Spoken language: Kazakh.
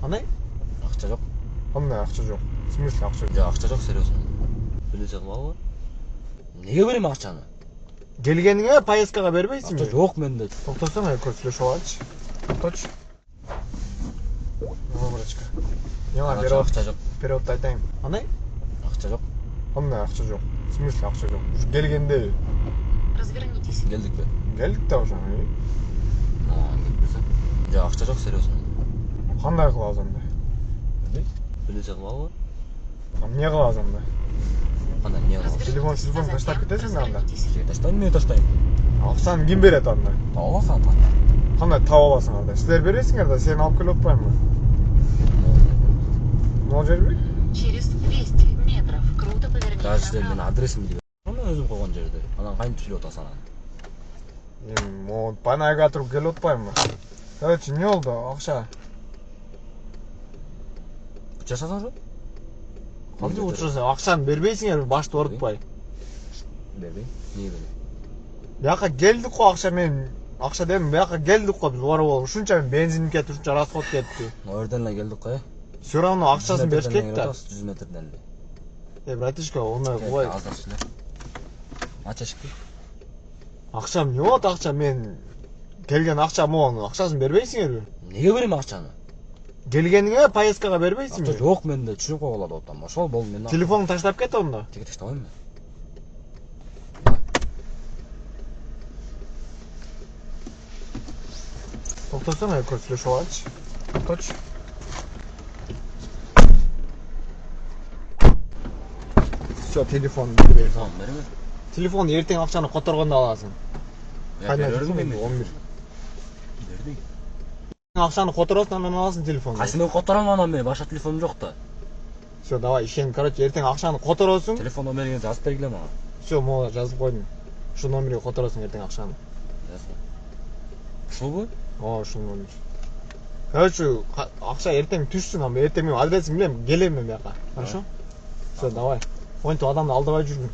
Андай? Акча жок. Кандай акча жок? В смысле акча жок? Жок, акча жок, серьезно. Билете кылмабы? Неге берем акчаны? Келгениңе поездкага бербейсиңби? Акча жок менде. Токтосоң, экөө сүйлөшүп алайлычы. Токточу. Мамрачка. Яңа берип Акча жок. Перевод айтайын. Андай? Акча жок. Кандай акча жок? В смысле акча жок? Келгенде. Развернитесь. Келдикпи? Келдик да уже. Жок, акча жок, серьезно. Кандай кылабыз анда? Билете кылмабы? Эмне кылабыз анда? Кандай эмне кылабыз? Телефон таштап кетесиң да анда. Таштайм, мен таштайм. Акчаны ким берет анда? Таба аласың ата. Кандай таап аласың анда? Силер бересиңер да, сени алып келип атпаймынбы? Могу жерби? Через 200 метров круто поверните Даже силер менин направо. адресимди берип. Мен өзүм койгон жерде. Анан кантип сүйлөп атасың анан? Могу панайга туруп келип атпаймынбы? Короче, эмне болду? Акча. Учасасың жок? Кантип учурсаң, акчаны бербейсиңерби башты оорутпай? Бербейм. Эмнеге бербейм? Бияка келдик го акча мен. Акча дедим, бияка келдик го биз ора болуп. Ушунча мен бензиним кетти, ушунча расход кетти. О жерден эле келдик го, Все равно акчасын бериш керек да. 100 метрден эле. Братишка, оной кылбай. Азыр эле. Ач эшикти. Акчам эмне болот акча мен? Келген акча могу, акчасын бербейсиңерби? Неге берем акчаны? Келгениңе поездкага Акча бербейсиңби? жок менде, түшүнүп койгула деп атам. Ошол болду мен. Телефонду таштап кет онда. Теге таштабайм мен. Токтосоң, экөө сүйлөшүп алайлычы. Токточу. Всё, телефонду берейин. Tamam, береме. Телефонду эртең акчаны которгондо аласың. Кайдан Бердим мен. 11. Бердик. Акчаны которосуң, анан аласың телефонду. Кайсы мен которам анан мен, башка телефонум жок да. Всё, давай, ишен, короче, эртең акчаны которосуң. Телефон номерин жазып бергиле мага. Всё, могу жазып койдум. Ушу номерге которосуң эртең акчаны. Жазып. Ушулбу? Ушул номер. Короче, акча эртең түшсүн, аны эртең мен адресин билем, келем мен бияка. Хорошо? Всё, давай. Монтип адамды алдабай жүргүн.